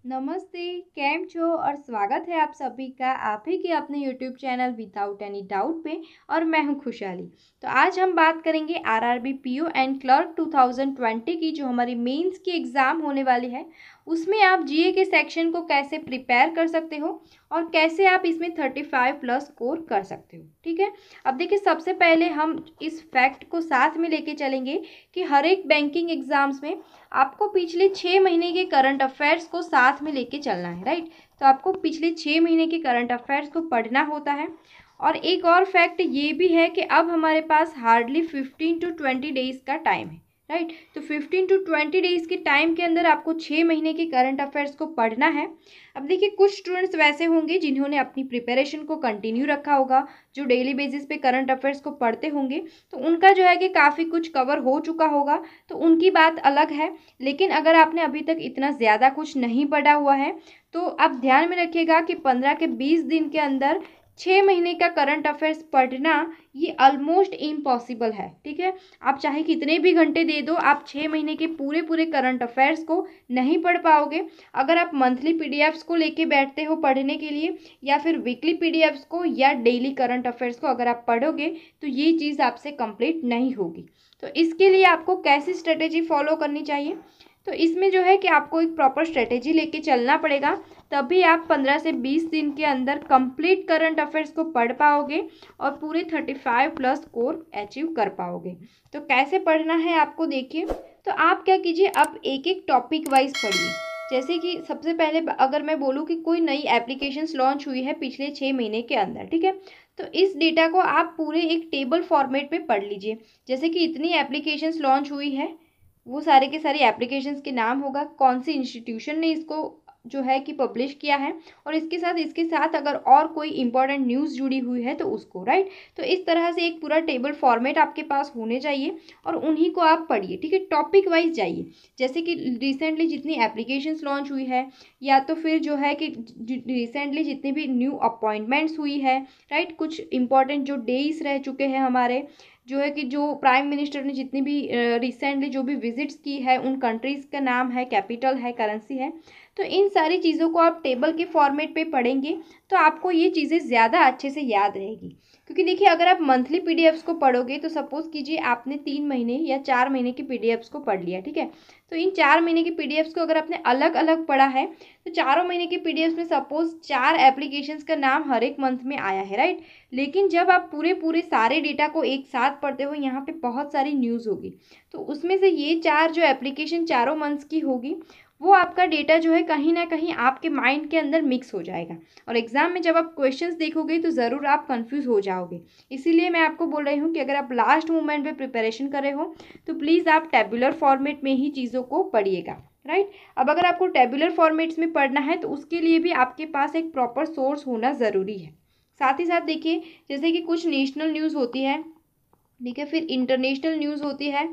नमस्ते, केम छो और स्वागत है आप सभी का आप ही के अपने YouTube channel without any doubt पे। और मैं हूं खुशहाली। तो आज हम बात करेंगे आरआरबी पीओ एंड क्लर्क 2020 की, जो हमारी मेंस की एग्ज़ाम होने वाली है। उसमें आप जीए के सेक्शन को कैसे प्रिपेयर कर सकते हो और कैसे आप इसमें 35 प्लस स्कोर कर सकते हो। ठीक है, अब देखिए, सबसे पहले हम इस फैक्ट को साथ में लेके चलेंगे कि हर एक बैंकिंग एग्जाम्स में आपको पिछले 6 महीने के करंट अफेयर्स को साथ में लेके चलना है, राइट। तो आपको पिछले 6 महीने के करंट अफेयर्स को पढ़ना होता है। और एक और फैक्ट ये भी है कि अब हमारे पास हार्डली 15 to 20 डेज का टाइम है, राइट। तो 15 to 20 डेज के टाइम के अंदर आपको 6 महीने के करंट अफेयर्स को पढ़ना है। अब देखिए, कुछ स्टूडेंट्स वैसे होंगे जिन्होंने अपनी प्रिपरेशन को कंटिन्यू रखा होगा, जो डेली बेसिस पे करंट अफेयर्स को पढ़ते होंगे, तो उनका जो है कि काफ़ी कुछ कवर हो चुका होगा, तो उनकी बात अलग है। लेकिन अगर आपने अभी तक इतना ज़्यादा कुछ नहीं पढ़ा हुआ है, तो आप ध्यान में रखिएगा कि 15 के 20 दिन के अंदर 6 महीने का करंट अफेयर्स पढ़ना ये ऑलमोस्ट इम्पॉसिबल है। ठीक है, आप चाहे कितने भी घंटे दे दो, आप 6 महीने के पूरे पूरे करंट अफेयर्स को नहीं पढ़ पाओगे। अगर आप मंथली पीडीएफ्स को लेके बैठते हो पढ़ने के लिए, या फिर वीकली पीडीएफ्स को या डेली करंट अफेयर्स को अगर आप पढ़ोगे, तो ये चीज़ आपसे कंप्लीट नहीं होगी। तो इसके लिए आपको कैसी स्ट्रेटेजी फॉलो करनी चाहिए? तो इसमें जो है कि आपको एक प्रॉपर स्ट्रेटेजी लेके चलना पड़ेगा, तभी आप 15 से 20 दिन के अंदर कंप्लीट करंट अफेयर्स को पढ़ पाओगे और पूरे 35 प्लस स्कोर अचीव कर पाओगे। तो कैसे पढ़ना है आपको, देखिए। तो आप क्या कीजिए, अब एक एक टॉपिक वाइज पढ़िए। जैसे कि सबसे पहले अगर मैं बोलूँ कि कोई नई एप्लीकेशंस लॉन्च हुई है पिछले 6 महीने के अंदर, ठीक है, तो इस डेटा को आप पूरे एक टेबल फॉर्मेट में पढ़ लीजिए। जैसे कि इतनी एप्लीकेशंस लॉन्च हुई है, वो सारे के सारे एप्लीकेशंस के नाम होगा, कौन सी इंस्टीट्यूशन ने इसको जो है कि पब्लिश किया है, और इसके साथ अगर और कोई इंपॉर्टेंट न्यूज़ जुड़ी हुई है तो उसको, राइट। तो इस तरह से एक पूरा टेबल फॉर्मेट आपके पास होने चाहिए और उन्हीं को आप पढ़िए। ठीक है, टॉपिक वाइज जाइए। जैसे कि रिसेंटली जितनी एप्लीकेशंस लॉन्च हुई है, या तो फिर जो है कि रिसेंटली जितनी भी न्यू अपॉइंटमेंट्स हुई है, राइट, कुछ इंपॉर्टेंट जो डेज रह चुके हैं हमारे, जो है कि जो प्राइम मिनिस्टर ने जितनी भी रिसेंटली जो भी विजिट्स की है, उन कंट्रीज़ का नाम है, कैपिटल है, करेंसी है। तो इन सारी चीज़ों को आप टेबल के फॉर्मेट पे पढ़ेंगे तो आपको ये चीज़ें ज़्यादा अच्छे से याद रहेगी। क्योंकि देखिए, अगर आप मंथली पीडीएफ्स को पढ़ोगे, तो सपोज़ कीजिए आपने 3 महीने या 4 महीने की पीडीएफ्स को पढ़ लिया, ठीक है। तो इन 4 महीने की पीडीएफ्स को अगर आपने अलग अलग पढ़ा है, तो चारों महीने की पीडीएफ्स में सपोज 4 एप्लीकेशंस का नाम हर एक मंथ में आया है, राइट। लेकिन जब आप पूरे पूरे सारे डेटा को एक साथ पढ़ते हो, यहाँ पे बहुत सारी न्यूज़ होगी, तो उसमें से ये 4 जो एप्लीकेशन चारों मंथ्स की होगी, वो आपका डेटा जो है कहीं ना कहीं आपके माइंड के अंदर मिक्स हो जाएगा, और एग्जाम में जब आप क्वेश्चंस देखोगे तो ज़रूर आप कंफ्यूज हो जाओगे। इसीलिए मैं आपको बोल रही हूँ कि अगर आप लास्ट मोमेंट पे प्रिपरेशन कर रहे हो, तो प्लीज़ आप टेबुलर फॉर्मेट में ही चीज़ों को पढ़िएगा, राइट। अब अगर आपको टेबुलर फॉर्मेट्स में पढ़ना है, तो उसके लिए भी आपके पास एक प्रॉपर सोर्स होना ज़रूरी है। साथ ही साथ देखिए, जैसे कि कुछ नेशनल न्यूज़ होती है, ठीक है, फिर इंटरनेशनल न्यूज़ होती है,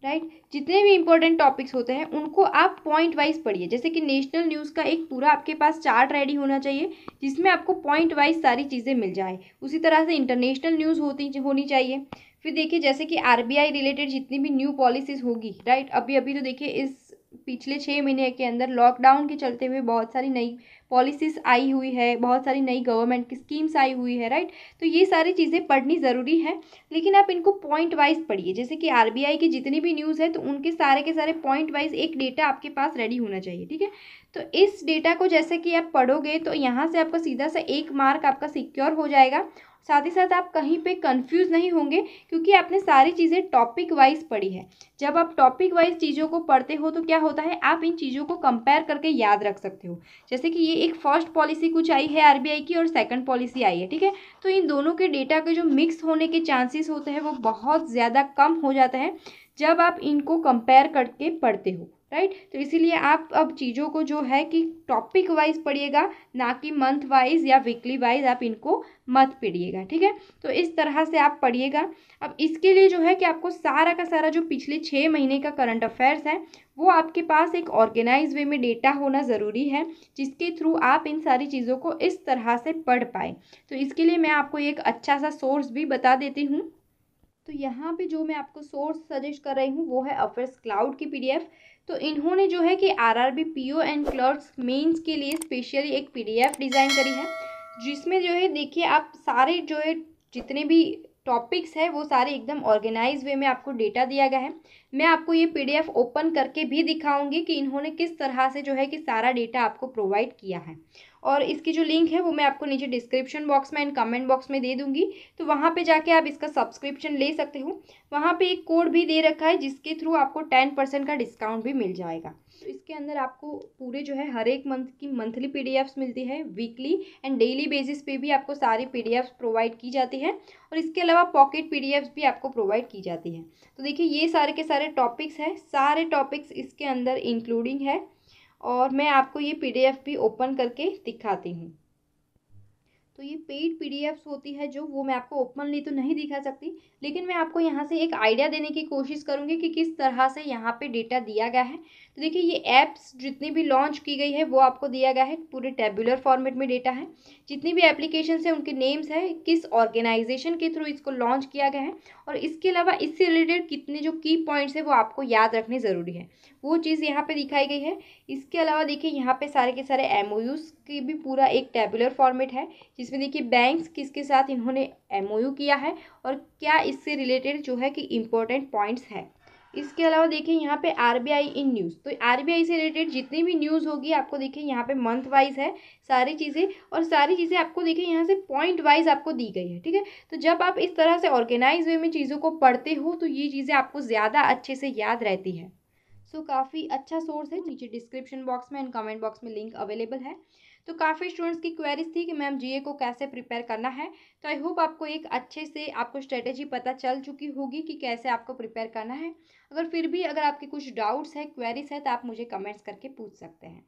राइट। जितने भी इंपॉर्टेंट टॉपिक्स होते हैं उनको आप पॉइंट वाइज पढ़िए। जैसे कि नेशनल न्यूज़ का एक पूरा आपके पास चार्ट रेडी होना चाहिए, जिसमें आपको पॉइंट वाइज सारी चीज़ें मिल जाए। उसी तरह से इंटरनेशनल न्यूज़ होनी चाहिए। फिर देखिए, जैसे कि आरबीआई रिलेटेड जितनी भी न्यू पॉलिसीज़ होगी, राइट। अभी अभी तो देखिए, इस पिछले 6 महीने के अंदर लॉकडाउन के चलते हुए बहुत सारी नई पॉलिसीज़ आई हुई है, बहुत सारी नई गवर्नमेंट की स्कीम्स आई हुई है, राइट। तो ये सारी चीज़ें पढ़नी ज़रूरी है, लेकिन आप इनको पॉइंट वाइज पढ़िए। जैसे कि आरबीआई की जितनी भी न्यूज़ है, तो उनके सारे के सारे पॉइंट वाइज एक डेटा आपके पास रेडी होना चाहिए, ठीक है। तो इस डेटा को जैसे कि आप पढ़ोगे, तो यहाँ से आपका सीधा सा 1 मार्क आपका सिक्योर हो जाएगा। साथ ही साथ आप कहीं पे कंफ्यूज नहीं होंगे, क्योंकि आपने सारी चीज़ें टॉपिक वाइज पढ़ी है। जब आप टॉपिक वाइज चीज़ों को पढ़ते हो, तो क्या होता है, आप इन चीज़ों को कंपेयर करके याद रख सकते हो। जैसे कि ये एक फर्स्ट पॉलिसी कुछ आई है आरबीआई की, और सेकंड पॉलिसी आई है, ठीक है। तो इन दोनों के डेटा के जो मिक्स होने के चांसेस होते हैं, वो बहुत ज़्यादा कम हो जाते हैं जब आप इनको कंपेयर करके पढ़ते हो, राइट। तो इसीलिए आप अब चीज़ों को जो है कि टॉपिक वाइज पढ़िएगा, ना कि मंथ वाइज या वीकली वाइज आप इनको मत पढ़िएगा, ठीक है। तो इस तरह से आप पढ़िएगा। अब इसके लिए जो है कि आपको सारा का सारा जो पिछले 6 महीने का करंट अफेयर्स है, वो आपके पास एक ऑर्गेनाइज वे में डेटा होना ज़रूरी है, जिसके थ्रू आप इन सारी चीज़ों को इस तरह से पढ़ पाए। तो इसके लिए मैं आपको एक अच्छा सा सोर्स भी बता देती हूँ। तो यहाँ पे जो मैं आपको सोर्स सजेस्ट कर रही हूँ, वो है अफेयर्स क्लाउड की पीडीएफ। तो इन्होंने जो है कि RRB PO and clerks mains के लिए स्पेशली एक पीडीएफ डिज़ाइन करी है, जिसमें जो है देखिए आप सारे जो है जितने भी टॉपिक्स है वो सारे एकदम ऑर्गेनाइज वे में आपको डेटा दिया गया है। मैं आपको ये पीडीएफ ओपन करके भी दिखाऊंगी कि इन्होंने किस तरह से जो है कि सारा डेटा आपको प्रोवाइड किया है, और इसकी जो लिंक है वो मैं आपको नीचे डिस्क्रिप्शन बॉक्स में एंड कमेंट बॉक्स में दे दूंगी, तो वहाँ पे जाके आप इसका सब्सक्रिप्शन ले सकते हो। वहाँ पे एक कोड भी दे रखा है जिसके थ्रू आपको 10% का डिस्काउंट भी मिल जाएगा। तो इसके अंदर आपको पूरे जो है हर एक मंथ की मंथली पीडीएफ्स मिलती है, वीकली एंड डेली बेसिस पे भी आपको सारी पीडीएफ्स प्रोवाइड की जाती है, और इसके अलावा पॉकेट पीडीएफ्स भी आपको प्रोवाइड की जाती है। तो देखिए ये सारे के सारे टॉपिक्स हैं, सारे टॉपिक्स इसके अंदर इंक्लूडिंग है, और मैं आपको ये पीडीएफ भी ओपन करके दिखाती हूँ। तो ये पेड पीडीएफ्स होती है जो, वो मैं आपको ओपनली तो नहीं दिखा सकती, लेकिन मैं आपको यहाँ से एक आइडिया देने की कोशिश करूँगी कि किस तरह से यहाँ पे डेटा दिया गया है। तो देखिए ये ऐप्स जितनी भी लॉन्च की गई है वो आपको दिया गया है, पूरे टेबुलर फॉर्मेट में डेटा है। जितनी भी एप्लीकेशंस हैं उनके नेम्स है, किस ऑर्गेनाइजेशन के थ्रू इसको लॉन्च किया गया है, और इसके अलावा इससे रिलेटेड कितने जो की पॉइंट्स है वो आपको याद रखने ज़रूरी है, वो चीज़ यहाँ पे दिखाई गई है। इसके अलावा देखिए यहाँ पे सारे के सारे एमओयूज़ की भी पूरा एक टेबुलर फॉर्मेट है, जिसमें देखिए बैंक्स किसके साथ इन्होंने एमओयू किया है और क्या इससे रिलेटेड जो है कि इम्पोर्टेंट पॉइंट्स है। इसके अलावा देखिए यहाँ पे आरबीआई इन न्यूज़, तो आरबीआई से रिलेटेड जितनी भी न्यूज़ होगी आपको देखिए यहाँ पे मंथ वाइज है सारी चीज़ें, और सारी चीज़ें आपको देखिए यहाँ से पॉइंट वाइज आपको दी गई है, ठीक है। तो जब आप इस तरह से ऑर्गेनाइज वे में चीज़ों को पढ़ते हो तो ये चीज़ें आपको ज़्यादा अच्छे से याद रहती है। सो काफ़ी अच्छा सोर्स है, नीचे डिस्क्रिप्शन बॉक्स में एंड कमेंट बॉक्स में लिंक अवेलेबल है। तो काफ़ी स्टूडेंट्स की क्वेरीज थी कि मैम जीए को कैसे प्रिपेयर करना है, तो आई होप आपको एक अच्छे से आपको स्ट्रेटेजी पता चल चुकी होगी कि कैसे आपको प्रिपेयर करना है। अगर फिर भी अगर आपके कुछ डाउट्स है, क्वेरीज है, तो आप मुझे कमेंट्स करके पूछ सकते हैं।